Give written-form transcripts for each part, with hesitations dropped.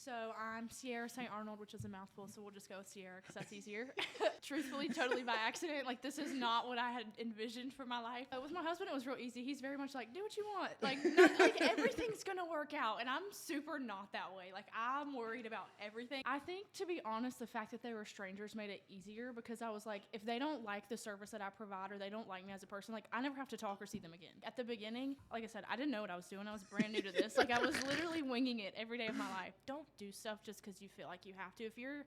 So I'm Ciarra St. Arnold, which is a mouthful, so we'll just go with Ciarra because that's easier. Truthfully, totally by accident. Like, this is not what I had envisioned for my life. With my husband, it was real easy. He's very much like, do what you want. Like, everything's going to work out. And I'm super not that way. Like, I'm worried about everything. I think, to be honest, the fact that they were strangers made it easier because I was like, if they don't like the service that I provide or they don't like me as a person, like, I never have to talk or see them again. At the beginning, like I said, I didn't know what I was doing. I was brand new to this. Like, I was literally winging it every day of my life. Don't do stuff just because you feel like you have to. If you're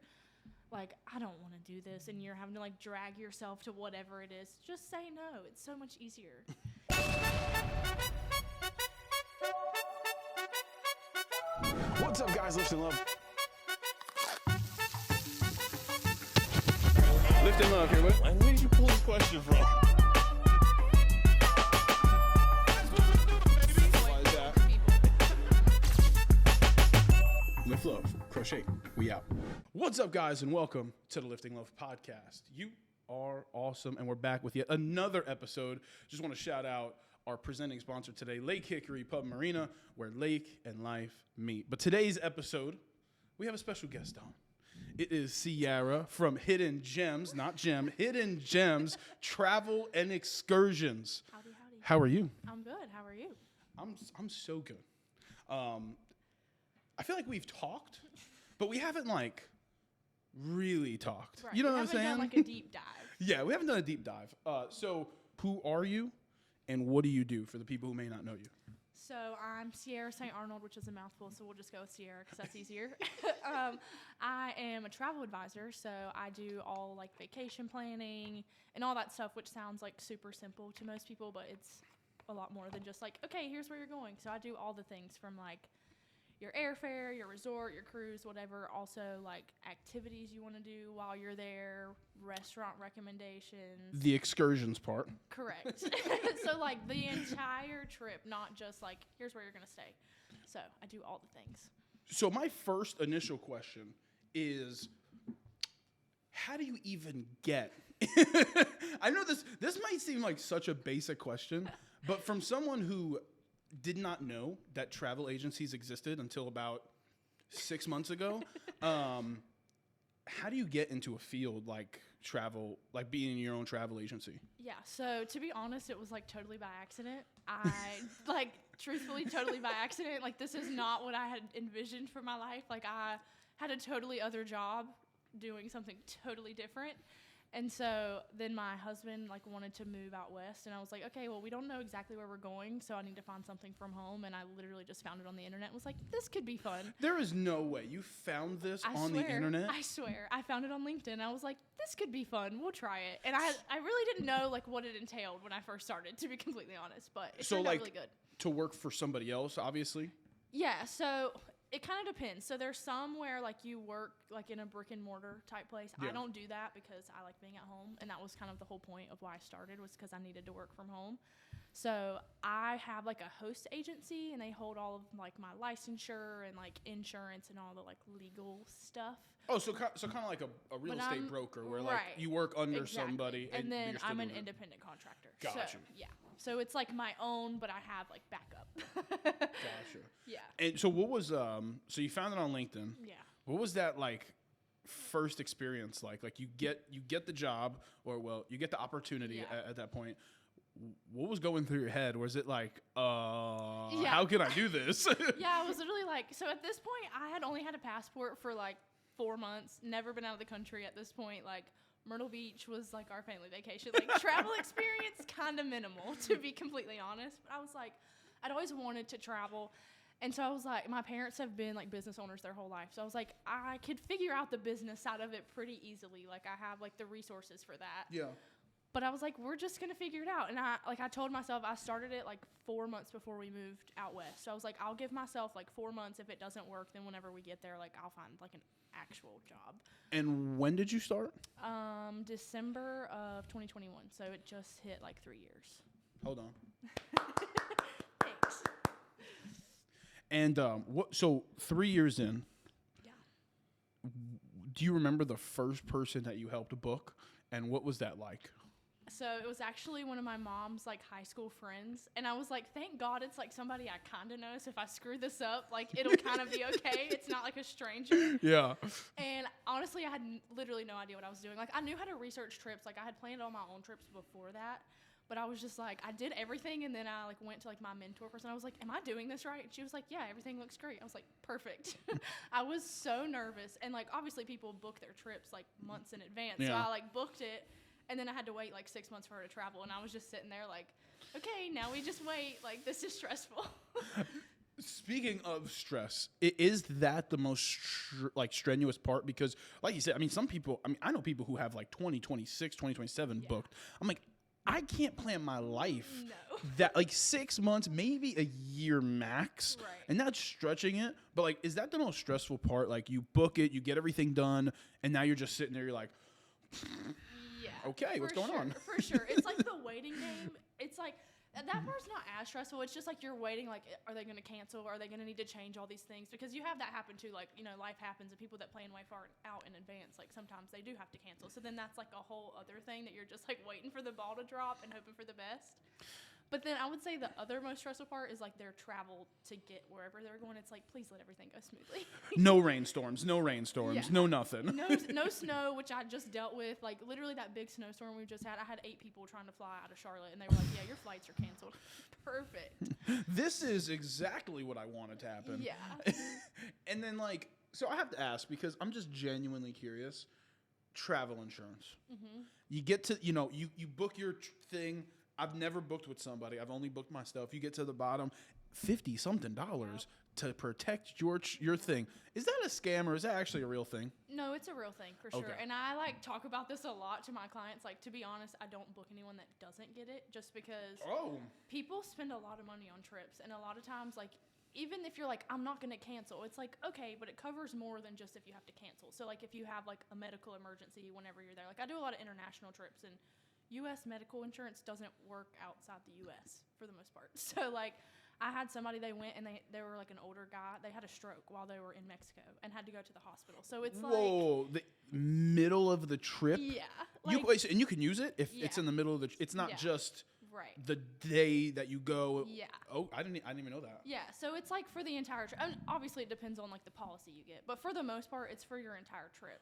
like, I don't want to do this, and you're having to like drag yourself to whatever it is, just say no. It's so much easier. What's up, guys? Lift and Love. Lift and Love here. Where did you pull this question from? Why is that? Lift Love, crochet, we out. What's up, guys, and welcome to the Lifting Love podcast. You are awesome, and we're back with yet another episode. Just want to shout out our presenting sponsor today, Lake Hickory Pub Marina, where lake and life meet. But today's episode, we have a special guest on. It is Ciarra from Hidden Gems, not Gem, Hidden Gems Travel and Excursions. Howdy. How are you? I'm good. How are you? I'm so good. I feel like we've talked, but we haven't like really talked. Right. You know we what I'm saying? haven't done like a deep dive. Yeah, we haven't done a deep dive. So who are you, and what do you do for the people who may not know you? So I'm Ciarra St. Arnold, which is a mouthful, so we'll just go with Ciarra because that's easier. I am a travel advisor, so I do all like vacation planning and all that stuff, which sounds like super simple to most people, but it's a lot more than just like, okay, here's where you're going. So I do all the things from like your airfare, your resort, your cruise, whatever. Also, like activities you want to do while you're there, restaurant recommendations. The excursions part. Correct. So, like, the entire trip, not just, like, here's where you're going to stay. So, I do all the things. So my first initial question is, how do you even get? I know this might seem like such a basic question, but from someone who did not know that travel agencies existed until about 6 months ago, how do you get into a field like travel, like being in your own travel agency? Yeah, so to be honest, it was like totally by accident. I truthfully, totally by accident. Like, this is not what I had envisioned for my life. Like, I had a totally other job doing something totally different. And so then my husband like wanted to move out west, and I was like, okay, well, we don't know exactly where we're going, so I need to find something from home. And I literally just found it on the internet and was like, this could be fun. There is no way you found this on the internet. I swear. I found it on LinkedIn. I was like, this could be fun. We'll try it. And I really didn't know like what it entailed when I first started, to be completely honest, but it turned out really good. To work for somebody else, obviously? Yeah, so it kind of depends. So there's some where like you work like in a brick and mortar type place. Yeah. I don't do that because I like being at home, and that was kind of the whole point of why I started, was because I needed to work from home. So I have like a host agency, and they hold all of like my licensure and like insurance and all the like legal stuff. Oh, so kind of like a real estate broker where like right, you work under exactly. somebody. And then I'm an independent contractor. Gotcha. So, yeah. So it's like my own, but I have like backup. Gotcha. Yeah. And so what was so you found it on LinkedIn. Yeah. What was that like first experience like? Like you get the job, or well, you get the opportunity at that point. What was going through your head? Was it like, how can I do this? Yeah, I was literally like, so at this point, I had only had a passport for like 4 months, never been out of the country at this point. Like, Myrtle Beach was like our family vacation. Like, travel experience, kind of minimal, to be completely honest. But I was like, I'd always wanted to travel. And so I was like, my parents have been like business owners their whole life. So I was like, I could figure out the business side of it pretty easily. Like, I have like the resources for that. Yeah. But I was like, we're just going to figure it out. And I told myself, I started it like 4 months before we moved out west. So I was like, I'll give myself like 4 months. If it doesn't work, then whenever we get there, like I'll find like an actual job. And when did you start? December of 2021. So it just hit like 3 years. Hold on. Thanks. And so 3 years in. Yeah. Do you remember the first person that you helped book, and what was that like? So it was actually one of my mom's like high school friends, and I was like, thank God it's like somebody I kind of know. So if I screw this up, like it'll kind of be okay. It's not like a stranger. Yeah. And honestly, I had literally no idea what I was doing. Like I knew how to research trips. Like I had planned all my own trips before that. But I was just like, I did everything, and then I like went to like my mentor person. I was like, am I doing this right? And she was like, yeah, everything looks great. I was like, perfect. I was so nervous. And like, obviously people book their trips like months in advance. Yeah. So I like booked it, and then I had to wait like 6 months for her to travel. And I was just sitting there like, okay, now we just wait. Like, this is stressful. Speaking of stress, is that the most strenuous part? Because like you said, I mean, some people, I know people who have like 2026, 2027 booked. I'm like, I can't plan my life that like 6 months, maybe a year max, Right. and not stretching it. But like, is that the most stressful part? Like you book it, you get everything done, and now you're just sitting there, you're like, yeah. okay, what's going on? For sure. It's like the waiting game. It's like, that part's not as stressful. It's just like you're waiting, like, are they going to cancel? Are they going to need to change all these things? Because you have that happen too. Like, you know, life happens, and people that plan way far out in advance, like sometimes they do have to cancel. So then that's like a whole other thing that you're just like waiting for the ball to drop and hoping for the best. But then I would say the other most stressful part is like their travel to get wherever they're going. It's like, please let everything go smoothly. No rainstorms, Yeah. no nothing. No snow, which I just dealt with. Like literally that big snowstorm we just had. I had 8 people trying to fly out of Charlotte, and they were like, yeah, your flights are canceled. Perfect. This is exactly what I wanted to happen. Yeah. And then like, so I have to ask, because I'm just genuinely curious, travel insurance. Mm-hmm. You get to, you know, you book your thing. I've never booked with somebody. I've only booked myself. You get to the bottom, $50-something to protect your thing. Is that a scam, or is that actually a real thing? No, it's a real thing for sure. Okay. And I like talk about this a lot to my clients. Like, to be honest, I don't book anyone that doesn't get it, just because people spend a lot of money on trips. And a lot of times, like, even if you're like, I'm not going to cancel, it's like, okay, but it covers more than just if you have to cancel. So like if you have like a medical emergency whenever you're there, like I do a lot of international trips, and U.S. medical insurance doesn't work outside the U.S. for the most part. So, like, I had somebody, they went, and they were, like, an older guy. They had a stroke while they were in Mexico and had to go to the hospital. So, it's like... Whoa, the middle of the trip? Yeah. Like, and you can use it if it's in the middle of the... It's not just the day that you go... Yeah. Oh, I didn't even know that. Yeah, so it's, like, for the entire trip. And obviously, it depends on, like, the policy you get. But for the most part, it's for your entire trip.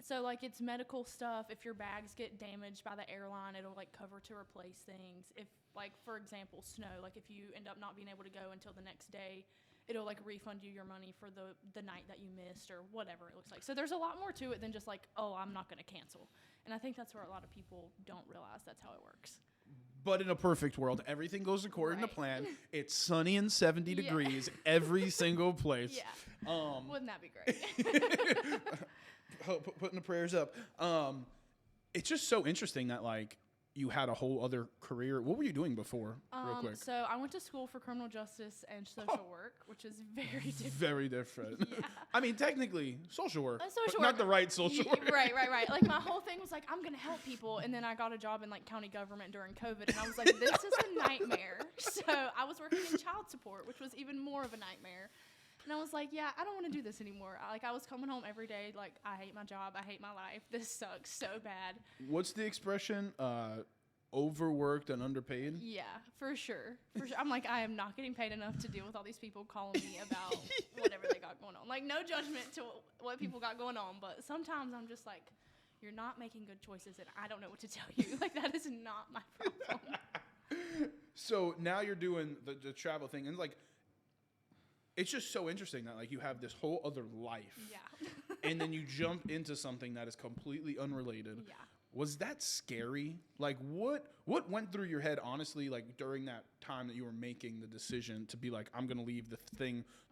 So, like, it's medical stuff. If your bags get damaged by the airline, it'll, like, cover to replace things. If, like, for example, snow, like, if you end up not being able to go until the next day, it'll, like, refund you your money for the night that you missed or whatever it looks like. So there's a lot more to it than just, like, oh, I'm not going to cancel. And I think that's where a lot of people don't realize that's how it works. But in a perfect world, everything goes according to plan. It's sunny and 70 degrees every single place. Yeah. Wouldn't that be great? Putting the prayers up. It's just so interesting that like you had a whole other career. What were you doing before, real quick? So I went to school for criminal justice and social work, which is very different. Very different. Yeah. I mean, technically, social work, social but work. not the right social work. Right. Like, my whole thing was like, I'm going to help people. And then I got a job in, like, county government during COVID. And I was like, this is a nightmare. So I was working in child support, which was even more of a nightmare. And I was like, yeah, I don't want to do this anymore. I was coming home every day, like, I hate my job. I hate my life. This sucks so bad. What's the expression? Overworked and underpaid? Yeah, for sure. I'm like, I am not getting paid enough to deal with all these people calling me about whatever they got going on. Like, no judgment to what people got going on, but sometimes I'm just like, you're not making good choices, and I don't know what to tell you. Like, that is not my problem. So now you're doing the travel thing, and like, it's just so interesting that like you have this whole other life. Yeah. And then you jump into something that is completely unrelated. Yeah. Was that scary? Like what went through your head honestly, like during that time that you were making the decision to be like, I'm gonna leave the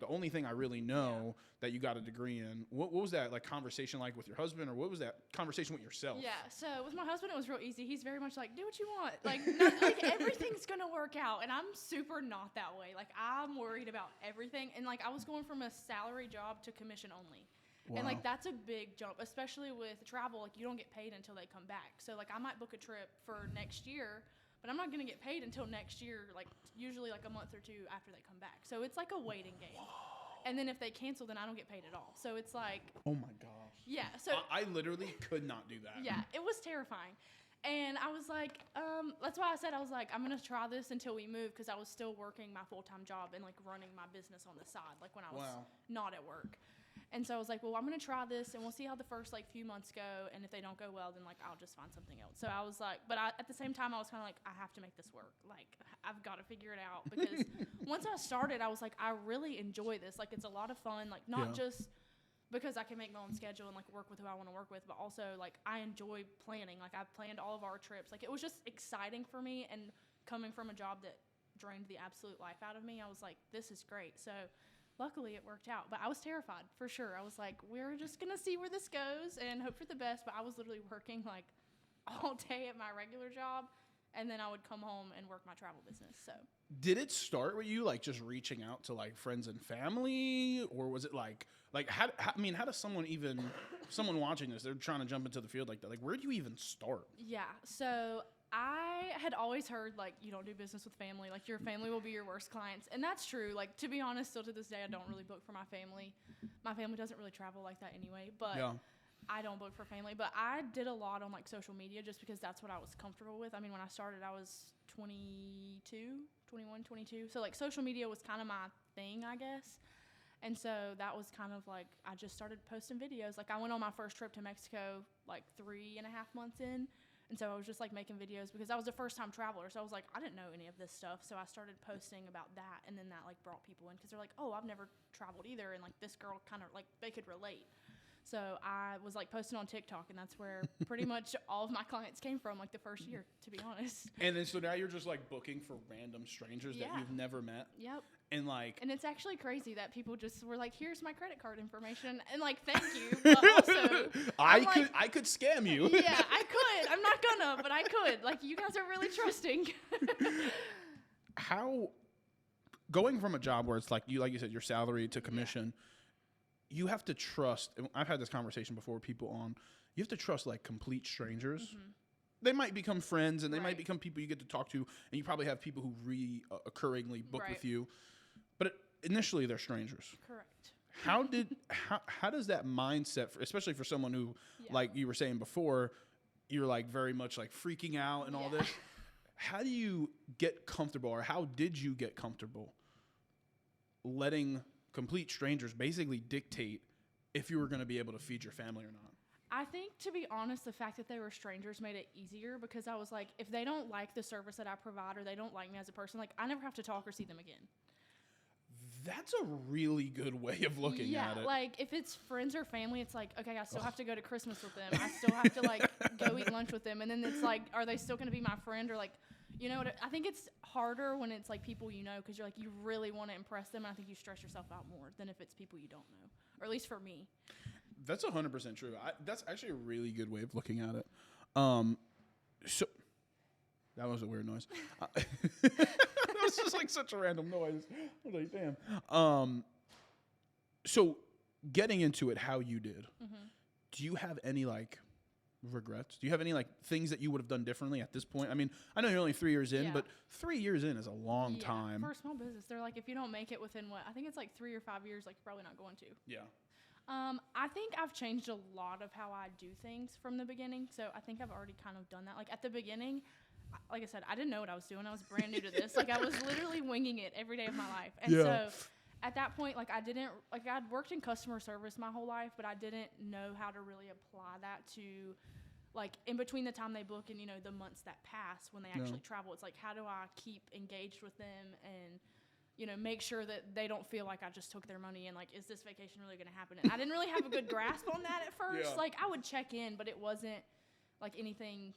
only thing I really know that you got a degree in? What was that like conversation like with your husband, or what was that conversation with yourself? Yeah, so with my husband it was real easy. He's very much like, do what you want. Like, like everything's gonna work out. And I'm super not that way. Like, I'm worried about everything. And like, I was going from a salary job to commission only. Wow. And, like, that's a big jump, especially with travel. Like, you don't get paid until they come back. So, like, I might book a trip for next year, but I'm not going to get paid until next year, like, usually, like, a month or two after they come back. So, it's like a waiting game. Whoa. And then if they cancel, then I don't get paid at all. So, it's like... Oh, my gosh. Yeah. So I literally could not do that. Yeah, it was terrifying. And I was like, that's why I said, I was like, I'm going to try this until we move, because I was still working my full-time job and, like, running my business on the side, like, when I was not at work. And so I was like, well, I'm going to try this, and we'll see how the first, like, few months go, and if they don't go well, then, like, I'll just find something else. So I was like, but at the same time, I was kind of like, I have to make this work. Like, I've got to figure it out, because once I started, I was like, I really enjoy this. Like, it's a lot of fun, like, not just because I can make my own schedule and, like, work with who I want to work with, but also, like, I enjoy planning. Like, I've planned all of our trips. Like, it was just exciting for me, and coming from a job that drained the absolute life out of me, I was like, this is great. So luckily it worked out, but I was terrified for sure. I was like, we're just going to see where this goes and hope for the best. But I was literally working, like, all day at my regular job, and then I would come home and work my travel business. So did it start with you, like, just reaching out to, like, friends and family, or was it like how does someone watching this, they're trying to jump into the field like that, like, where do you even start? Yeah, so I had always heard, like, you don't do business with family, like, your family will be your worst clients, and that's true. Like, to be honest, still to this day, I don't really book for my family. My family doesn't really travel like that anyway, but I don't book for family. But I did a lot on, like, social media, just because that's what I was comfortable with. I mean, when I started, I was 21, 22, so, like, social media was kind of my thing, I guess. And so that was kind of like, I just started posting videos. Like, I went on my first trip to Mexico, like, 3.5 months in. And so I was just, like, making videos, because I was a first-time traveler. So I was like, I didn't know any of this stuff. So I started posting about that. And then that, like, brought people in, because they're like, oh, I've never traveled either. And, like, this girl kind of, like, they could relate. So I was, like, posting on TikTok, and that's where pretty much all of my clients came from, like, the first year, to be honest. And then so now you're just, like, booking for random strangers that you've never met. Yep. And, like, and it's actually crazy that people just were like, here's my credit card information, and, like, thank you, but also I could scam you. Yeah, I could. I'm not gonna, but I could. Like, you guys are really trusting. How, going from a job where it's like you said, your salary to commission, you have to trust, and I've had this conversation before with people on, you have to trust, like, complete strangers. Mm-hmm. They might become friends, and they might become people you get to talk to, and you probably have people who reoccurringly book with you. But initially, they're strangers. Correct. How does that mindset, especially for someone who, like you were saying before, you're, like, very much, like, freaking out and all this. How do you get comfortable, or how did you get comfortable letting complete strangers basically dictate if you were going to be able to feed your family or not? I think, to be honest, the fact that they were strangers made it easier, because I was like, if they don't like the service that I provide, or they don't like me as a person, like, I never have to talk or see them again. That's a really good way of looking at it. Yeah, like, if it's friends or family, it's like, okay, I still have to go to Christmas with them. I still have to, like, go eat lunch with them. And then it's like, are they still going to be my friend? Or, like, you know what? I think it's harder when it's, like, people you know, because you're like, you really want to impress them. And I think you stress yourself out more than if it's people you don't know, or at least for me. That's 100% true. That's actually a really good way of looking at it. So that was a weird noise. That was just, like, such a random noise. I was like, damn. So getting into it how you did, do you have any, like, regrets? Do you have any, like, things that you would have done differently at this point? I mean, I know you're only 3 years in, but 3 years in is a long time. For a small business, they're like, if you don't make it within I think it's like 3 or 5 years, like, you're probably not going to. Yeah. I think I've changed a lot of how I do things from the beginning. So I think I've already kind of done that. Like, at the beginning, like I said, I didn't know what I was doing. I was brand new to this. Like, I was literally winging it every day of my life. And so at that point, like, I'd worked in customer service my whole life, but I didn't know how to really apply that to, like, in between the time they book and, you know, the months that pass when they actually travel. It's like, how do I keep engaged with them and, you know, make sure that they don't feel like I just took their money, and, like, is this vacation really going to happen? And I didn't really have a good grasp on that at first. Yeah. Like, I would check in, but it wasn't, like, anything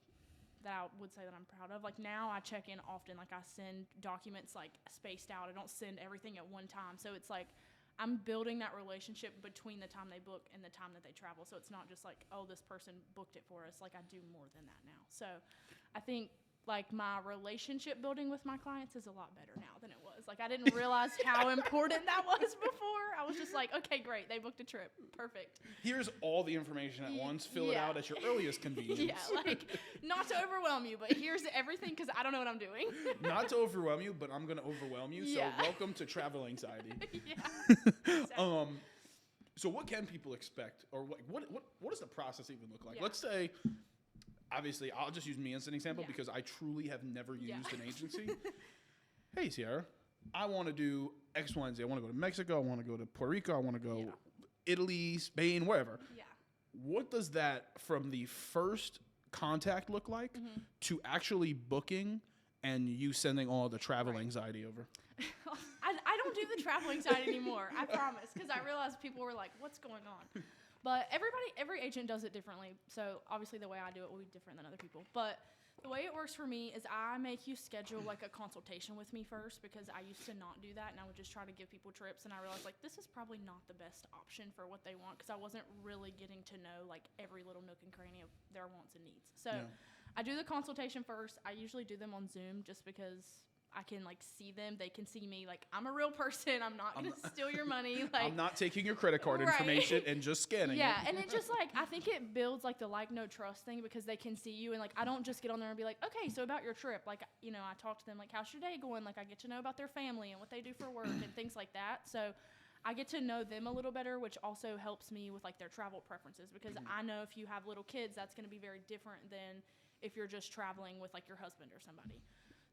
that I would say that I'm proud of. Like, now I check in often. Like, I send documents, like, spaced out. I don't send everything at one time. So it's like I'm building that relationship between the time they book and the time that they travel. So it's not just like, oh, this person booked it for us. Like, I do more than that now. So I think, like, my relationship building with my clients is a lot better now than it was. Like, I didn't realize how important that was before. I was just like, okay, great, they booked a trip. Perfect. Here's all the information at once. Fill it out at your earliest convenience. Yeah, like, not to overwhelm you, but here's everything, because I don't know what I'm doing. Not to overwhelm you, but I'm going to overwhelm you. So welcome to travel anxiety. Exactly. So what can people expect? Or what does the process even look like? Let's say obviously, I'll just use me as an example because I truly have never used an agency. Hey, Ciarra, I want to do X, Y, and Z. I want to go to Mexico. I want to go to Puerto Rico. I want to go Italy, Spain, wherever. Yeah. What does that from the first contact look like to actually booking and you sending all the travel anxiety over? I don't do the travel anxiety anymore, I promise, because I realized people were like, what's going on? But every agent does it differently. So obviously the way I do it will be different than other people. But the way it works for me is I make you schedule like a consultation with me first, because I used to not do that and I would just try to give people trips, and I realized like this is probably not the best option for what they want, because I wasn't really getting to know like every little nook and cranny of their wants and needs. So I do the consultation first. I usually do them on Zoom just because I can like see them. They can see me. Like, I'm a real person. I'm not going to steal your money. Like, I'm not taking your credit card information and just scanning it. And it just like, I think it builds like the like, no trust thing, because they can see you. And like, I don't just get on there and be like, okay, so about your trip. Like, you know, I talk to them like, how's your day going? Like, I get to know about their family and what they do for work and things like that. So I get to know them a little better, which also helps me with like their travel preferences, because I know if you have little kids, that's going to be very different than if you're just traveling with like your husband or somebody.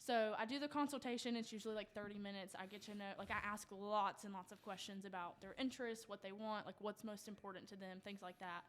So I do the consultation. It's usually like 30 minutes. I get to know, like I ask lots and lots of questions about their interests, what they want, like what's most important to them, things like that.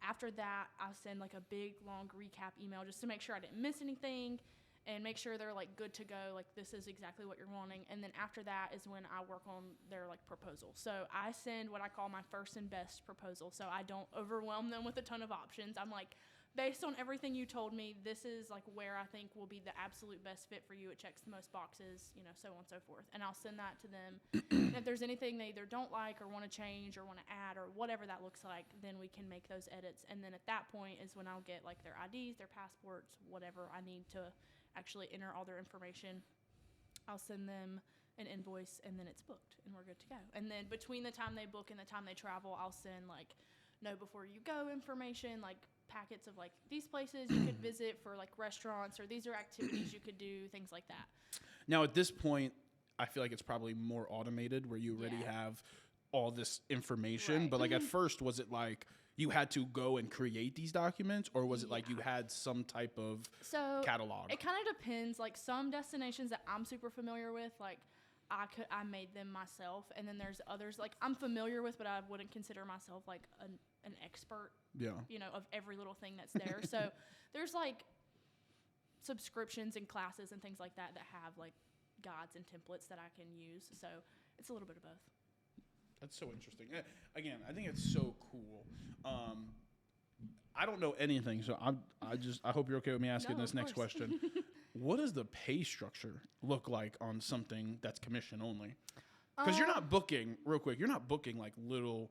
After that, I'll send like a big, long recap email just to make sure I didn't miss anything and make sure they're like good to go, like this is exactly what you're wanting. And then after that is when I work on their like proposal. So I send what I call my first and best proposal. So I don't overwhelm them with a ton of options. I'm like, based on everything you told me, this is like where I think will be the absolute best fit for you. It checks the most boxes, you know, so on and so forth. And I'll send that to them. And if there's anything they either don't like or want to change or want to add or whatever that looks like, then we can make those edits. And then at that point is when I'll get like their IDs, their passports, whatever I need to actually enter all their information. I'll send them an invoice, and then it's booked and we're good to go. And then between the time they book and the time they travel, I'll send like know before you go information, like packets of like these places you could visit for like restaurants, or these are activities you could do, things like that. Now at this point, I feel like it's probably more automated where you already have all this information. But like at first, was it like you had to go and create these documents, or was it like you had some type of catalog? It kind of depends. Like some destinations that I'm super familiar with, like I made them myself, and then there's others like I'm familiar with, but I wouldn't consider myself like an expert, you know, of every little thing that's there. So there's like subscriptions and classes and things like that have like guides and templates that I can use. So it's a little bit of both. That's so interesting. Again, I think it's so cool. I don't know anything, so I hope you're okay with me asking this next question. What does the pay structure look like on something that's commission only? Because you're not booking, real quick, you're not booking like little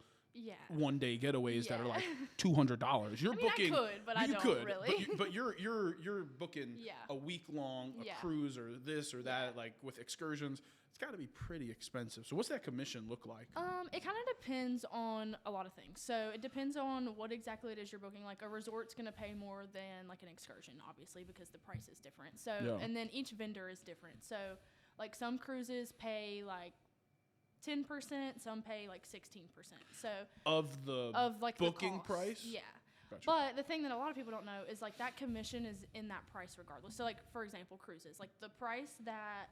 one-day getaways that are like $200. You're booking. I could, but I don't really. But you're booking a week-long cruise or this or that, like with excursions. It's got to be pretty expensive. So what's that commission look like? It kind of depends on a lot of things. So it depends on what exactly it is you're booking. Like a resort's going to pay more than like an excursion, obviously, because the price is different. So and then each vendor is different. So like some cruises pay like 10%, some pay like 16%. So of like booking the price? Yeah. Gotcha. But the thing that a lot of people don't know is like that commission is in that price regardless. So like for example, cruises, like the price that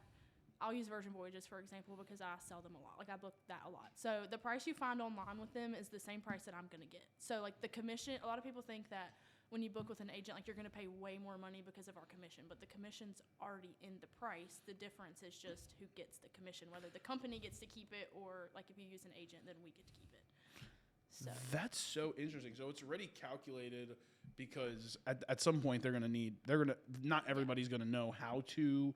I'll use Virgin Voyages for example because I sell them a lot. Like I book that a lot. So the price you find online with them is the same price that I'm going to get. So like the commission, a lot of people think that when you book with an agent, like you're going to pay way more money because of our commission, but the commission's already in the price. The difference is just who gets the commission, whether the company gets to keep it or like if you use an agent, then we get to keep it. So that's so interesting. So it's already calculated because at some point not everybody's going to know how to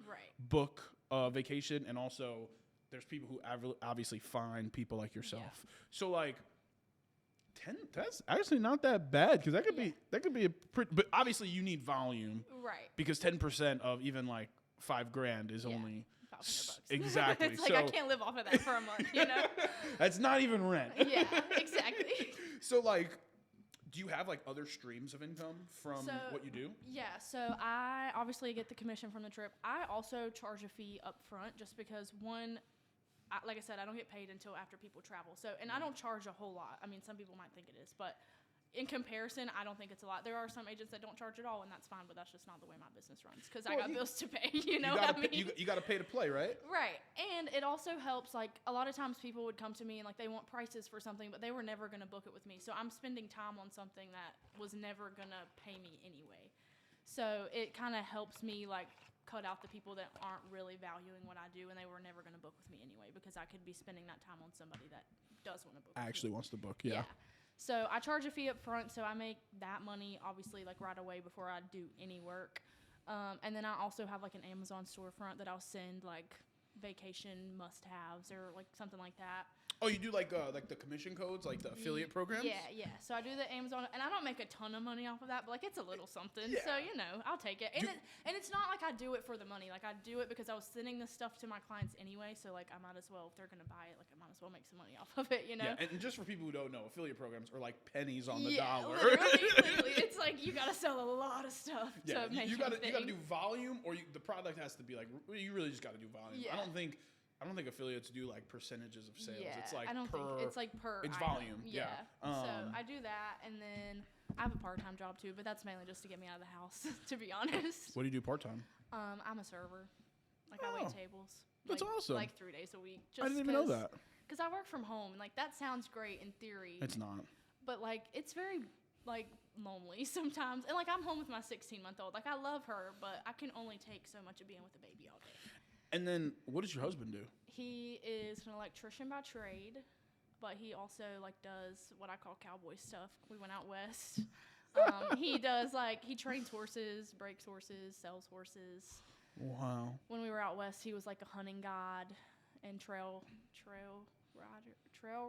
book a vacation. And also there's people who obviously find people like yourself. Yeah. So like, that's actually not that bad because that could be a pretty, but obviously you need volume, right? Because 10% of even like $5,000 is only $500. Exactly. It's like I can't live off of that for a month, you know. That's not even rent. Yeah, exactly. So like, do you have like other streams of income from what you do? Yeah. So I obviously get the commission from the trip. I also charge a fee up front just because like I said, I don't get paid until after people travel. So, and I don't charge a whole lot. I mean, some people might think it is, but in comparison, I don't think it's a lot. There are some agents that don't charge at all, and that's fine, but that's just not the way my business runs because I got bills to pay. You know what I mean? You got to pay to play, right? Right. And it also helps, like, a lot of times people would come to me and, like, they want prices for something, but they were never going to book it with me. So I'm spending time on something that was never going to pay me anyway. So it kind of helps me, like, cut out the people that aren't really valuing what I do, and they were never going to book with me anyway because I could be spending that time on somebody that does want to book. Actually wants to book, yeah. So I charge a fee up front, so I make that money obviously like right away before I do any work. And then I also have like an Amazon storefront that I'll send like vacation must-haves or like something like that. Oh, you do like the commission codes, like the affiliate programs? Yeah. So I do the Amazon, and I don't make a ton of money off of that, but like it's a little something. Yeah. So I'll take it. And it's not like I do it for the money. Like I do it because I was sending this stuff to my clients anyway. So like I might as well, if they're gonna buy it, like I might as well make some money off of it. Yeah, and just for people who don't know, affiliate programs are like pennies on the dollar. Literally, it's like you gotta sell a lot of stuff to make you gotta do volume, or the product has to be like you really just gotta do volume. Yeah. I don't think affiliates do like percentages of sales. Yeah, It's like it's like per. It's item. volume. Yeah. So I do that, and then I have a part-time job too, but that's mainly just to get me out of the house, to be honest. What do you do part-time? I'm a server. Like I wait tables. That's awesome. Like 3 days a week. I didn't even know that. Because I work from home, and like that sounds great in theory. It's not. But like it's very like lonely sometimes, and like I'm home with my 16-month-old. Like I love her, but I can only take so much of being with the baby all day. And then, what does your husband do? He is an electrician by trade, but he also like does what I call cowboy stuff. We went out west. He does he trains horses, breaks horses, sells horses. Wow. When we were out west, he was like a hunting guide and trail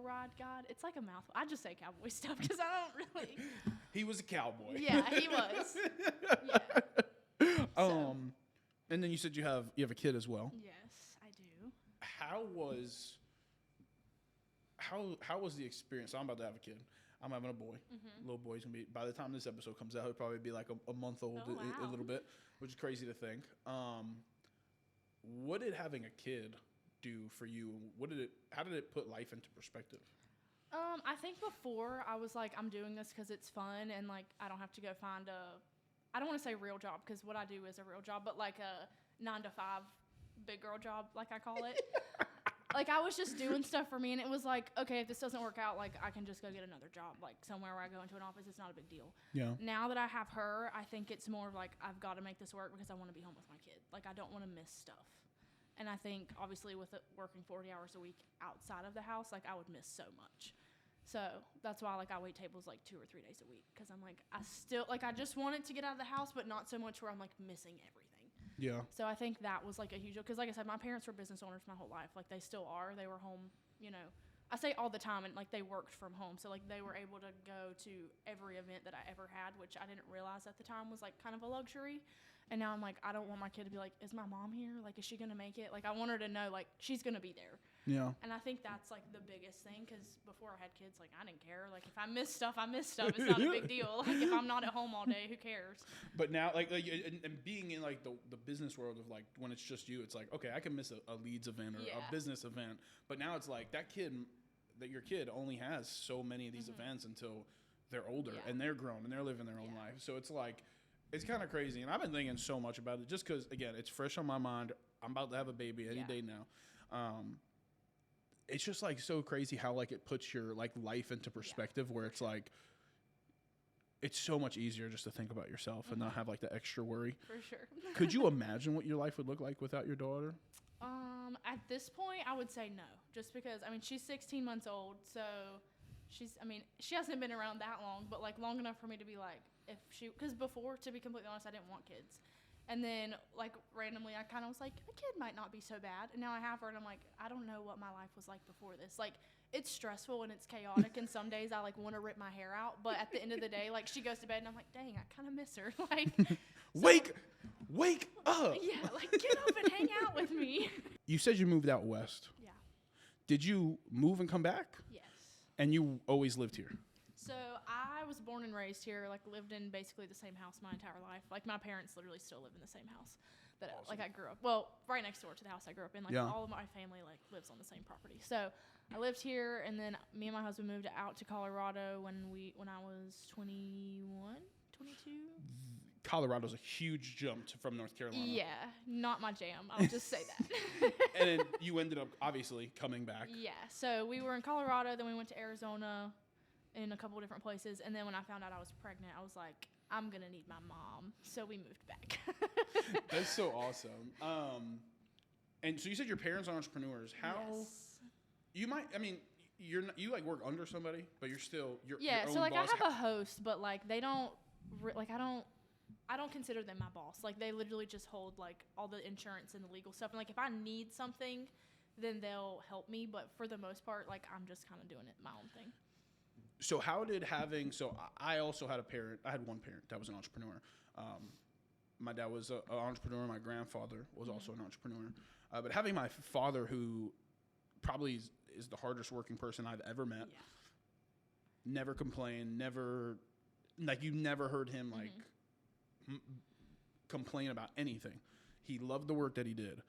ride guide. It's like a mouthful. I just say cowboy stuff because I don't really. He was a cowboy. Yeah, he was. Yeah. And then you said you have a kid as well. Yes, I do. How was the experience? So I'm about to have a kid. I'm having a boy. Mm-hmm. Little boy's gonna be, by the time this episode comes out, he'll probably be like a month old, a little bit, which is crazy to think. What did having a kid do for you? How did it put life into perspective? I think before I was like, I'm doing this because it's fun and like I don't have to go find I don't want to say real job because what I do is a real job, but like a 9-to-5 big girl job, like I call it. Like I was just doing stuff for me, and it was like, okay, if this doesn't work out, like I can just go get another job, like somewhere where I go into an office. It's not a big deal. Yeah. Now that I have her, I think it's more of like I've got to make this work because I want to be home with my kid. Like I don't want to miss stuff. And I think obviously with it working 40 hours a week outside of the house, like I would miss so much. So that's why like I wait tables like 2 or 3 days a week because I'm like I just wanted to get out of the house, but not so much where I'm like missing everything. Yeah. So I think that was like a huge deal because like I said, my parents were business owners my whole life. Like they still are. They were home, I say all the time, and like they worked from home. So like they were able to go to every event that I ever had, which I didn't realize at the time was like kind of a luxury. And now I'm like, I don't want my kid to be like, is my mom here? Like, is she going to make it? Like, I want her to know, like, she's going to be there. Yeah. And I think that's, like, the biggest thing because before I had kids, like, I didn't care. Like, if I miss stuff, I miss stuff. It's not a big deal. Like, if I'm not at home all day, who cares? But now, like and being in, like, the business world of, like, when it's just you, it's like, okay, I can miss a leads event or a business event. But now it's like that your kid only has so many of these events until they're older and they're grown and they're living their own life. So it's like, it's kind of crazy, and I've been thinking so much about it just because, again, it's fresh on my mind. I'm about to have a baby any day now. It's just, like, so crazy how, like, it puts your, like, life into perspective where it's, like, it's so much easier just to think about yourself and not have, like, the extra worry. For sure. Could you imagine what your life would look like without your daughter? At this point, I would say no, just because, I mean, she's 16 months old, so she hasn't been around that long, but, like, long enough for me to be, like, because before, to be completely honest, I didn't want kids. And then, like, randomly, I kind of was like, a kid might not be so bad. And now I have her, and I'm like, I don't know what my life was like before this. Like, it's stressful and it's chaotic, and some days I, like, want to rip my hair out. But at the end of the day, like, she goes to bed, and I'm like, dang, I kind of miss her. Like, Wake up! Yeah, like, get up and hang out with me. You said you moved out west. Yeah. Did you move and come back? Yes. And you always lived here? So I was born and raised here, like lived in basically the same house my entire life. Like my parents literally still live in the same house that like I grew up. Well, right next door to the house I grew up in. Like all of my family like lives on the same property. So I lived here, and then me and my husband moved out to Colorado when I was 21, 22. Colorado's a huge jump from North Carolina. Yeah, not my jam. I'll just say that. And then you ended up obviously coming back. Yeah, so we were in Colorado, then we went to Arizona in a couple of different places, and then when I found out I was pregnant, I was like, I'm going to need my mom. So we moved back. That's so awesome. And so you said your parents are entrepreneurs. How Yes. you might, I mean, you like work under somebody, but you're still your Yeah, own so like boss. I have a host, but like they don't I don't consider them my boss. Like they literally just hold like all the insurance and the legal stuff. And like if I need something, then they'll help me. But for the most part, like I'm just kind of doing it my own thing. So I also had I had one parent that was an entrepreneur. My dad was an entrepreneur. My grandfather was also an entrepreneur. But having my father, who probably is the hardest working person I've ever met, never complained, you never heard him complain about anything. He loved the work that he did.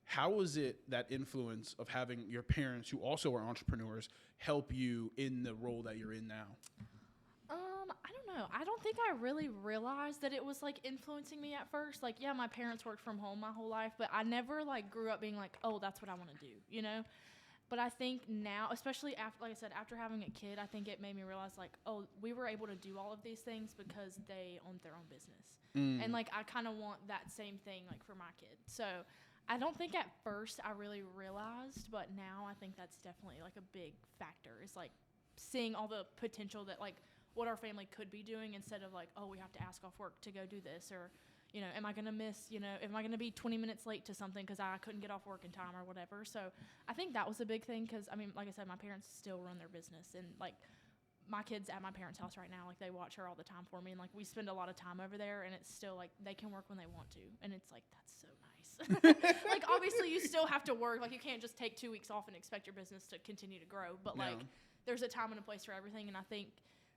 How was it that influence of having your parents, who also are entrepreneurs, help you in the role that you're in now? I don't know. I don't think I really realized that it was like influencing me at first. Like, yeah, my parents worked from home my whole life, but I never like grew up being like, oh, that's what I want to do, you know? But I think now, especially after, like I said, after having a kid, I think it made me realize like, oh, we were able to do all of these things because they owned their own business. And like, I kind of want that same thing like for my kid. So I don't think at first I really realized, but now I think that's definitely like a big factor, is like seeing all the potential that like what our family could be doing, instead of like, oh, we have to ask off work to go do this, or, you know, am I going to miss, you know, am I going to be 20 minutes late to something because I couldn't get off work in time or whatever. So I think that was a big thing, because I mean, like I said, my parents still run their business, and like my kid's at my parents' house right now. Like they watch her all the time for me, and like we spend a lot of time over there, and it's still like they can work when they want to, and it's like, that's so nice. Like obviously you still have to work. Like you can't just take 2 weeks off and expect your business to continue to grow, but like there's a time and a place for everything. And I think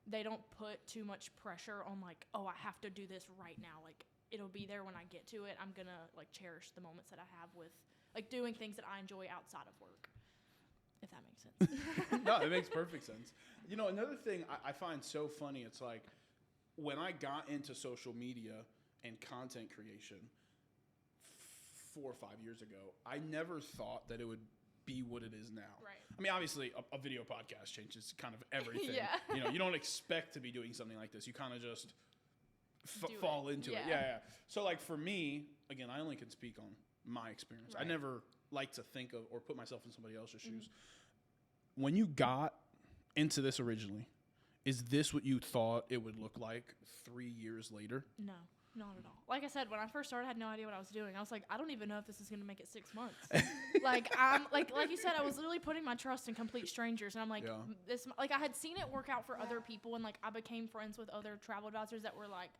they don't put too much pressure on like, oh, I have to do this right now. Like it'll be there when I get to it. I'm gonna like cherish the moments that I have with like doing things that I enjoy outside of work, if that makes sense. No, it makes perfect sense. You know, another thing I find so funny, it's like when I got into social media and content creation 4 or 5 years ago, I never thought that it would be what it is now. Right. I mean, obviously, a video podcast changes kind of everything. Yeah. You know, you don't expect to be doing something like this. You kind of just fall into it. Yeah. So, like, for me, again, I only can speak on my experience. Right. I never like to think of or put myself in somebody else's shoes. When you got into this originally, is this what you thought it would look like 3 years later? No. Not at all. Like I said, when I first started, I had no idea what I was doing. I was like, I don't even know if this is going to make it 6 months. Like I'm like you said, I was literally putting my trust in complete strangers, and I'm like, this. Like I had seen it work out for other people, and like I became friends with other travel advisors that were like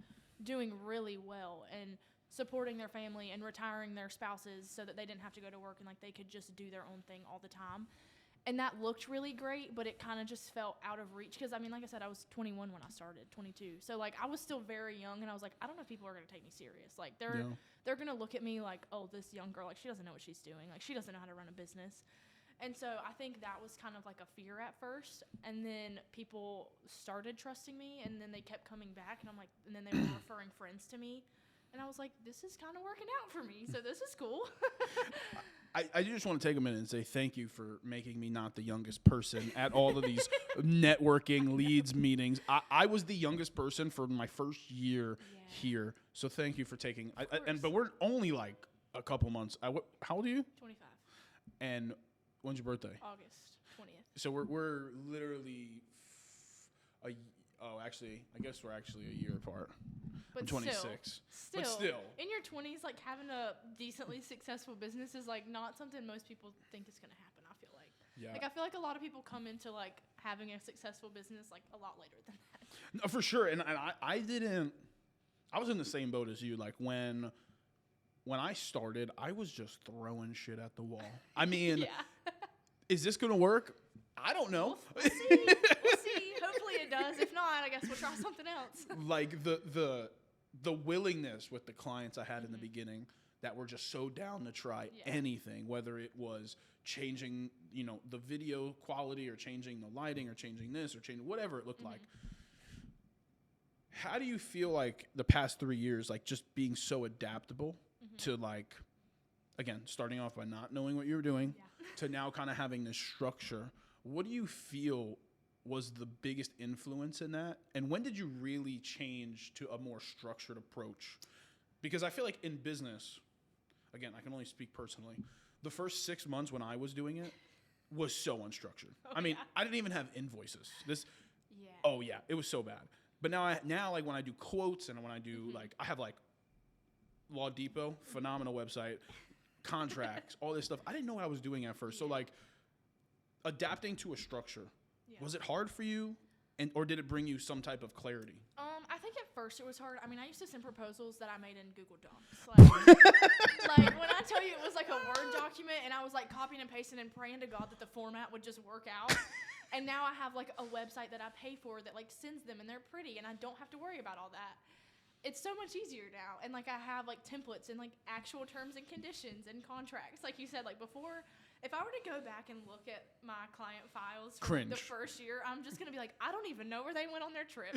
doing really well and supporting their family and retiring their spouses so that they didn't have to go to work, and like they could just do their own thing all the time. And that looked really great, but it kind of just felt out of reach. Because, I mean, like I said, I was 21 when I started, 22. So, like, I was still very young, and I was like, I don't know if people are going to take me serious. Like, they're going to look at me like, oh, this young girl, like, she doesn't know what she's doing. Like, she doesn't know how to run a business. And so I think that was kind of like a fear at first. And then people started trusting me, and then they kept coming back. And I'm like, and then they were referring friends to me. And I was like, this is kind of working out for me. So this is cool. I just want to take a minute and say thank you for making me not the youngest person at all of these networking leads meetings. I was the youngest person for my first year here. So thank you for taking but we're only like a couple months. How old are you? 25. And when's your birthday? August 20th. So we're literally actually, I guess we're actually a year apart. But I'm 26. Still, in your 20s, like having a decently successful business is like not something most people think is going to happen. I feel like. Yeah. Like I feel like a lot of people come into like having a successful business like a lot later than that. No, for sure, and I didn't. I was in the same boat as you. Like when I started, I was just throwing shit at the wall. I mean, is this going to work? I don't know. We'll see. We'll see. Hopefully it does. If not, I guess we'll try something else. Like the willingness with the clients I had in the beginning, that were just so down to try anything, whether it was changing, the video quality or changing the lighting or changing this or changing whatever it looked like. How do you feel like the past 3 years, like just being so adaptable to like, again, starting off by not knowing what you were doing to now kind of having this structure? What do you feel was the biggest influence in that? And when did you really change to a more structured approach? Because I feel like in business, again, I can only speak personally, the first 6 months when I was doing it was so unstructured. I mean, I didn't even have invoices. It was so bad. But now like when I do quotes and when I do I have like Law Depot, phenomenal website, contracts, all this stuff. I didn't know what I was doing at first. So like adapting to a structure, was it hard for you, or did it bring you some type of clarity? I think at first it was hard. I mean, I used to send proposals that I made in Google Docs. Like when I tell you it was like a Word document, and I was like copying and pasting and praying to God that the format would just work out. And now I have like a website that I pay for that like sends them, and they're pretty, and I don't have to worry about all that. It's so much easier now. And like I have like templates and like actual terms and conditions and contracts. Like you said, like before, if I were to go back and look at my client files from the first year, I'm just going to be like, I don't even know where they went on their trip.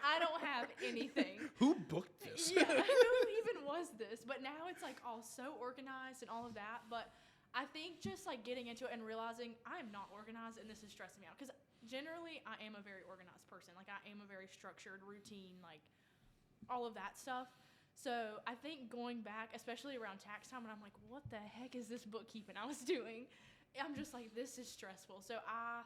I don't have anything. Who booked this? Yeah, who even was this? But now it's like all so organized and all of that. But I think just like getting into it and realizing I'm not organized and this is stressing me out. Because generally I am a very organized person. Like I am a very structured, routine, like all of that stuff. So I think going back, especially around tax time, when I'm like, what the heck is this bookkeeping I was doing? I'm just like, this is stressful. So I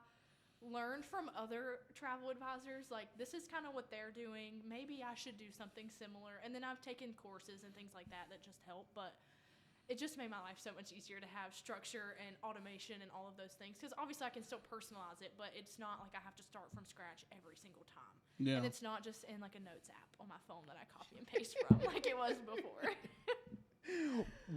learned from other travel advisors, like, this is kind of what they're doing. Maybe I should do something similar. And then I've taken courses and things like that just help. But it just made my life so much easier to have structure and automation and all of those things. Because obviously I can still personalize it, but it's not like I have to start from scratch every single time. Yeah. And it's not just in like a notes app on my phone that I copy and paste from like it was before.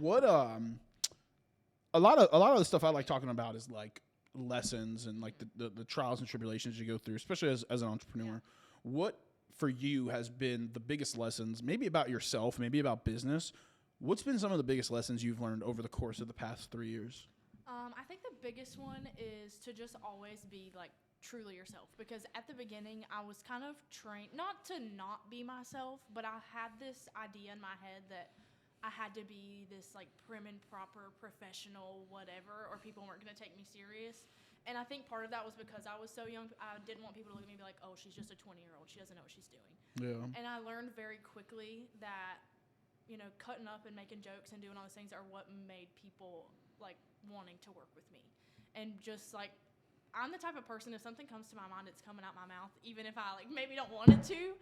What a lot of the stuff I like talking about is like lessons and like the trials and tribulations you go through, especially as an entrepreneur. What for you has been the biggest lessons, maybe about yourself, maybe about business? What's been some of the biggest lessons you've learned over the course of the past 3 years? I think the biggest one is to just always be like truly yourself, because at the beginning I was kind of trained not to not be myself, but I had this idea in my head that I had to be this like prim and proper professional whatever, or people weren't going to take me serious. And I think part of that was because I was so young. I didn't want people to look at me and be like, oh, she's just a 20-year-old. She doesn't know what she's doing. Yeah. And I learned very quickly that, cutting up and making jokes and doing all those things are what made people like wanting to work with me. And just like, I'm the type of person, if something comes to my mind, it's coming out my mouth, even if I like maybe don't want it to.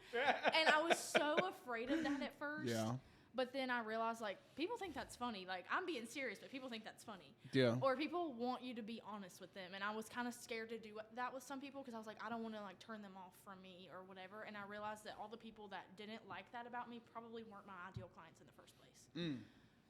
And I was so afraid of that at first. Yeah. But then I realized, like, people think that's funny. Like, I'm being serious, but people think that's funny. Yeah. Or people want you to be honest with them. And I was kind of scared to do that with some people because I was like, I don't want to, like, turn them off from me or whatever. And I realized that all the people that didn't like that about me probably weren't my ideal clients in the first place.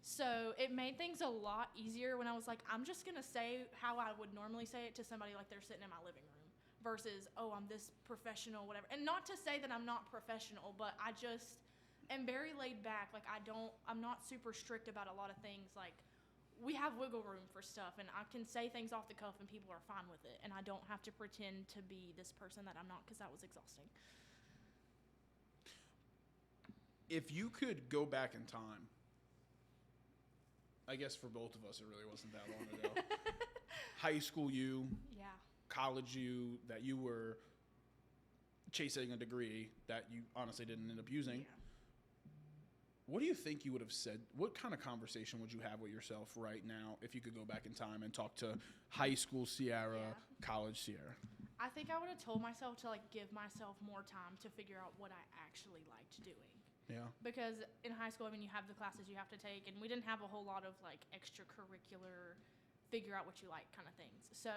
So it made things a lot easier when I was like, I'm just going to say how I would normally say it to somebody like they're sitting in my living room versus, oh, I'm this professional, whatever. And not to say that I'm not professional, but I just am very laid back. Like I'm not super strict about a lot of things. Like we have wiggle room for stuff, and I can say things off the cuff and people are fine with it. And I don't have to pretend to be this person that I'm not, because that was exhausting. If you could go back in time, I guess for both of us, it really wasn't that long ago. High school you, college you, that you were chasing a degree that you honestly didn't end up using. Yeah. What do you think you would have said? What kind of conversation would you have with yourself right now if you could go back in time and talk to high school Ciarra, college Ciarra? I think I would have told myself to like give myself more time to figure out what I actually liked doing. Yeah. Because in high school, I mean, you have the classes you have to take, and we didn't have a whole lot of like extracurricular figure out what you like kind of things. So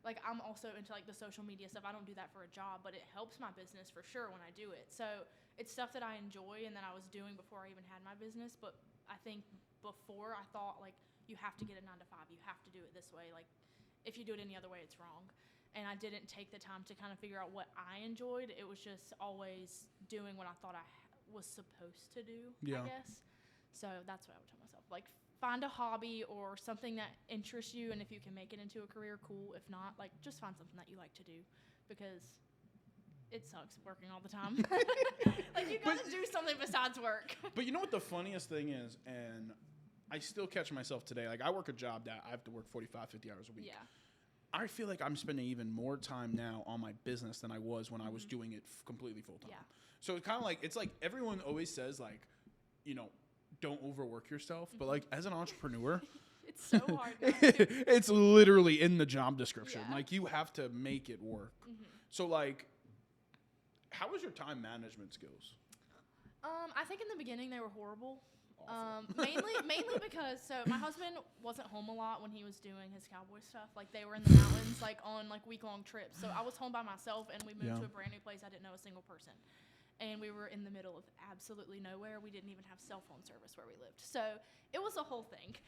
like I'm also into like the social media stuff. I don't do that for a job, but it helps my business for sure when I do it. So it's stuff that I enjoy and that I was doing before I even had my business. But I think before I thought like you have to get a 9-to-5, you have to do it this way. Like if you do it any other way, it's wrong. And I didn't take the time to kind of figure out what I enjoyed. It was just always doing what I thought I was supposed to do, I guess. So that's what I would tell myself. Like, find a hobby or something that interests you, and if you can make it into a career, cool. If not, like, just find something that you like to do, because it sucks working all the time. Like, you gotta do something besides work. But you know what the funniest thing is, and I still catch myself today. Like, I work a job that I have to work 45, 50 hours a week. Yeah. I feel like I'm spending even more time now on my business than I was when I was doing it completely full time. Yeah. So it's kind of like, it's like everyone always says, like, you know, don't overwork yourself. But like, as an entrepreneur, it's so hard. It's literally in the job description. Yeah. Like, you have to make it work. So like, how was your time management skills? I think in the beginning they were horrible. Mainly because my husband wasn't home a lot when he was doing his cowboy stuff. Like, they were in the mountains, like on like week-long trips. So I was home by myself, and we moved to a brand new place. I didn't know a single person, and we were in the middle of absolutely nowhere. We didn't even have cell phone service where we lived, so it was a whole thing.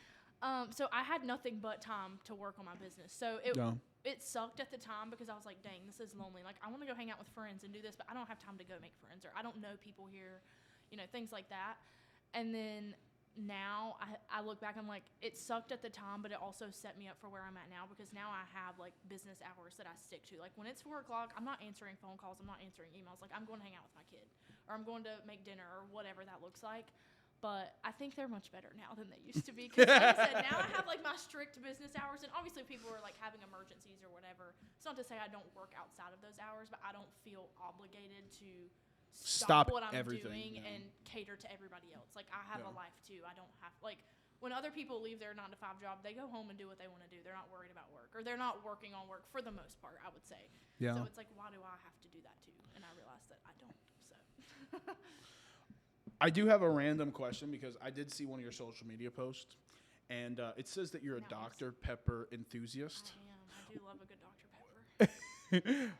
So I had nothing but time to work on my business. So it sucked at the time, because I was like, dang, this is lonely. Like, I want to go hang out with friends and do this, but I don't have time to go make friends, or I don't know people here, you know, things like that. And then now I look back, I'm like, it sucked at the time, but it also set me up for where I'm at now, because now I have like business hours that I stick to. Like, when it's 4 o'clock, I'm not answering phone calls, I'm not answering emails. Like, I'm going to hang out with my kid, or I'm going to make dinner, or whatever that looks like. But I think they're much better now than they used to be. Because like I said, now I have like my strict business hours, and obviously people are like having emergencies or whatever. It's not to say I don't work outside of those hours, but I don't feel obligated to stop what I'm doing and cater to everybody else. Like, I have a life too. I don't have, like, when other people leave their 9-to-5 job, they go home and do what they want to do. They're not worried about work, or they're not working on work for the most part, I would say. Yeah. So it's like, why do I have to do that too? And I realized that I don't. So I do have a random question, because I did see one of your social media posts, and it says that you're a Dr. Pepper enthusiast. I am. I do love a good Dr. Pepper.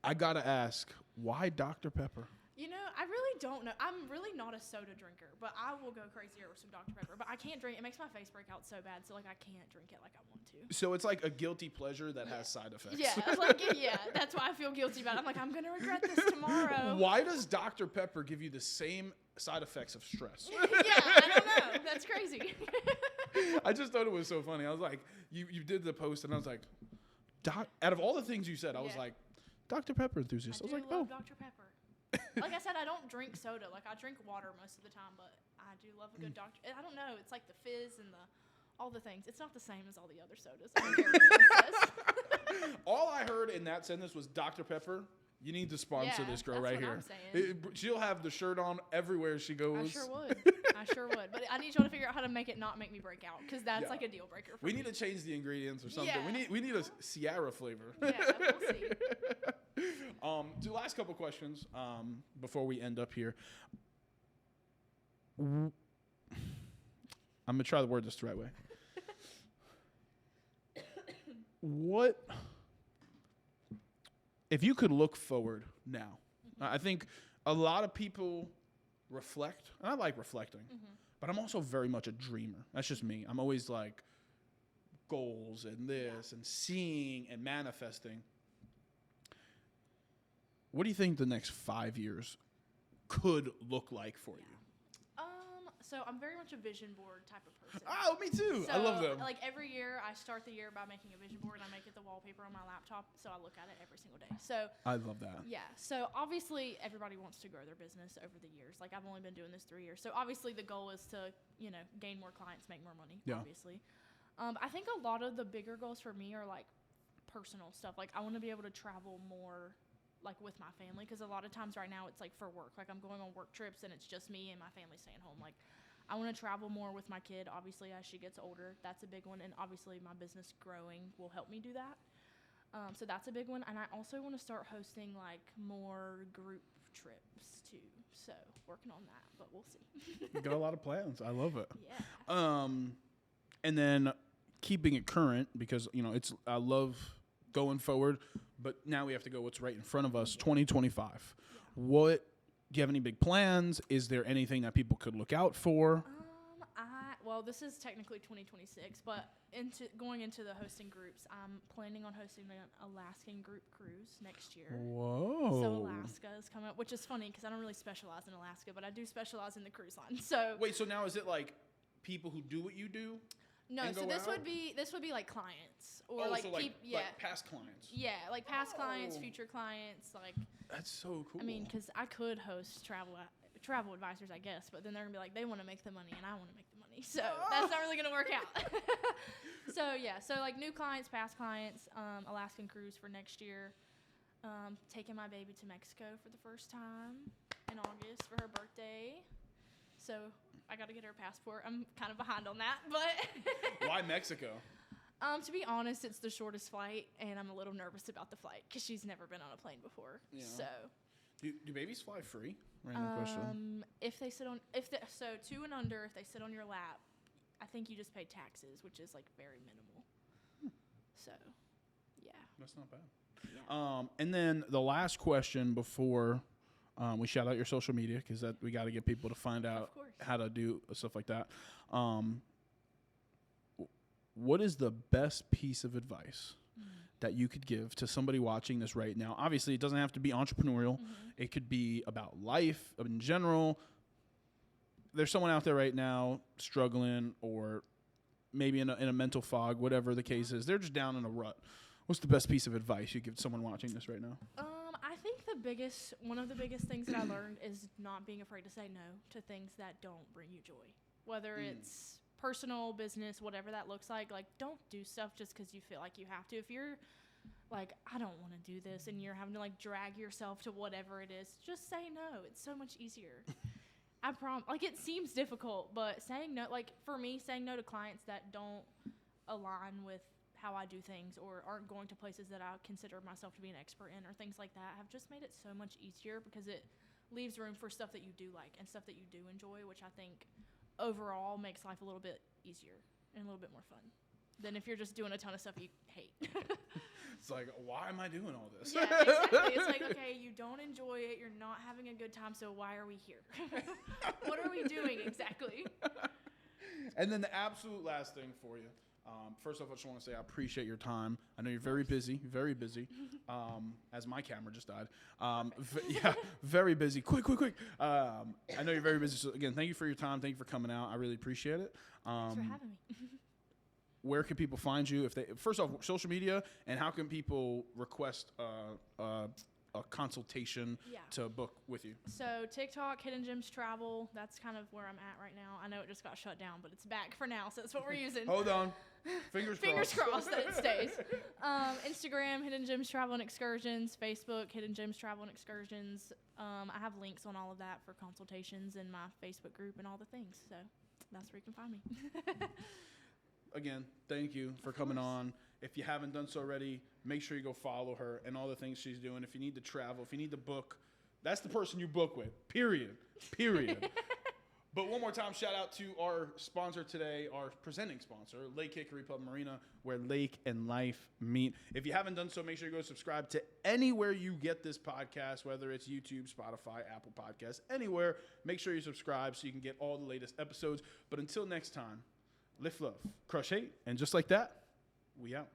I gotta ask, why Dr. Pepper? You know, I really don't know. I'm really not a soda drinker, but I will go crazier with some Dr. Pepper. But I can't drink. It makes my face break out so bad, so like I can't drink it like I want to. So it's like a guilty pleasure that has side effects. Yeah, that's why I feel guilty about it. I'm like, I'm gonna regret this tomorrow. Why does Dr. Pepper give you the same side effects of stress? Yeah, I don't know. That's crazy. I just thought it was so funny. I was like, you did the post, and I was like, out of all the things you said, I was like, Dr. Pepper enthusiast. I was like, love Dr. Pepper. Like I said, I don't drink soda. Like, I drink water most of the time, but I do love a good Dr. I don't know. It's like the fizz and all the things. It's not the same as all the other sodas. I don't care what anyone says. All I heard in that sentence was, Dr. Pepper, you need to sponsor this girl right here. I'm saying. She'll have the shirt on everywhere she goes. I sure would. But I need y'all to figure out how to make it not make me break out, because that's like a deal breaker for me. We need to change the ingredients or something. Yeah. We need a Ciarra flavor. Yeah, we'll see. The last couple questions before we end up here. I'm gonna try to word this the right way. What if you could look forward now? I think a lot of people reflect, and I like reflecting, but I'm also very much a dreamer. That's just me. I'm always like goals and this and seeing and manifesting. What do you think the next 5 years could look like for you? So I'm very much a vision board type of person. Oh, me too. So, I love them. Like, every year, I start the year by making a vision board, and I make it the wallpaper on my laptop, so I look at it every single day. So I love that. Yeah. So obviously, everybody wants to grow their business over the years. Like, I've only been doing this 3 years, so obviously the goal is to, you know, gain more clients, make more money. Yeah. Obviously, I think a lot of the bigger goals for me are like personal stuff. Like, I want to be able to travel more, like, with my family, because a lot of times right now it's like for work. Like, I'm going on work trips, and it's just me and my family staying home. Like, I want to travel more with my kid, obviously, as she gets older. That's a big one. And obviously my business growing will help me do that. So that's a big one. And I also want to start hosting like more group trips too. So working on that, but we'll see. You got a lot of plans. I love it. Yeah. And then keeping it current, because, you know, I love going forward, but now we have to go what's right in front of us, 2025. Yeah. Do you have any big plans? Is there anything that people could look out for? Well, this is technically 2026, but going into the hosting groups, I'm planning on hosting an Alaskan group cruise next year. Whoa. So Alaska, is coming up, which is funny because I don't really specialize in Alaska, but I do specialize in the cruise line. So wait, so now is it like people who do what you do? No, so this would be like clients or like past clients. Yeah, like past clients, future clients, like. That's so cool. I mean, because I could host travel advisors, I guess, but then they're gonna be like, they want to make the money and I want to make the money, so that's not really gonna work out. So yeah, so like new clients, past clients, Alaskan cruise for next year. Taking my baby to Mexico for the first time in August for her birthday. So I got to get her a passport. I'm kind of behind on that, but. Why Mexico? To be honest, it's the shortest flight, and I'm a little nervous about the flight because she's never been on a plane before. Yeah. So. Do babies fly free? Random question. If they sit on, so 2 and under, if they sit on your lap, I think you just pay taxes, which is like very minimal. So, yeah. That's not bad. Yeah. And then the last question before we shout out your social media, because that we got to get people to find out how to do stuff like that. What is the best piece of advice that you could give to somebody watching this right now? Obviously, it doesn't have to be entrepreneurial. It could be about life in general. There's someone out there right now struggling or maybe in a mental fog, whatever the case is. They're just down in a rut. What's the best piece of advice you give someone watching this right now? I think one of the biggest things that I learned is not being afraid to say no to things that don't bring you joy. Whether it's personal, business, whatever that looks like don't do stuff just because you feel like you have to. If you're like, I don't want to do this, and you're having to like drag yourself to whatever it is, just say no. It's so much easier. I promise. Like, it seems difficult, but saying no, like for me, saying no to clients that don't align with how I do things or aren't going to places that I consider myself to be an expert in or things like that have just made it so much easier because it leaves room for stuff that you do like and stuff that you do enjoy, which I think overall makes life a little bit easier and a little bit more fun than if you're just doing a ton of stuff you hate. It's like, why am I doing all this? Yeah, exactly. It's like, okay, you don't enjoy it, you're not having a good time, so why are we here? What are we doing exactly? And then the absolute last thing for you. First off, I just want to say I appreciate your time. I know you're very busy, as my camera just died. Very busy. Quick. I know you're very busy. So, again, thank you for your time. Thank you for coming out. I really appreciate it. Thanks for having me. Where can people find you? First off, social media, and how can people request a consultation to book with you? So TikTok, Hidden Gems Travel, that's kind of where I'm at right now. I know it just got shut down, but it's back for now, so that's what we're using. Hold on. Fingers crossed that it stays. Instagram, Hidden Gems Travel and Excursions. Facebook, Hidden Gems Travel and Excursions. I have links on all of that for consultations in my Facebook group and all the things, so that's where you can find me. Again, thank you for coming on. If you haven't done so already, make sure you go follow her and all the things she's doing. If you need to travel, if you need to book, that's the person you book with, period. But one more time, shout out to our sponsor today, our presenting sponsor, Lake Hickory Pub Marina, where lake and life meet. If you haven't done so, make sure you go subscribe to anywhere you get this podcast, whether it's YouTube, Spotify, Apple Podcasts, anywhere. Make sure you subscribe so you can get all the latest episodes. But until next time, lift love, crush hate, and just like that, we out.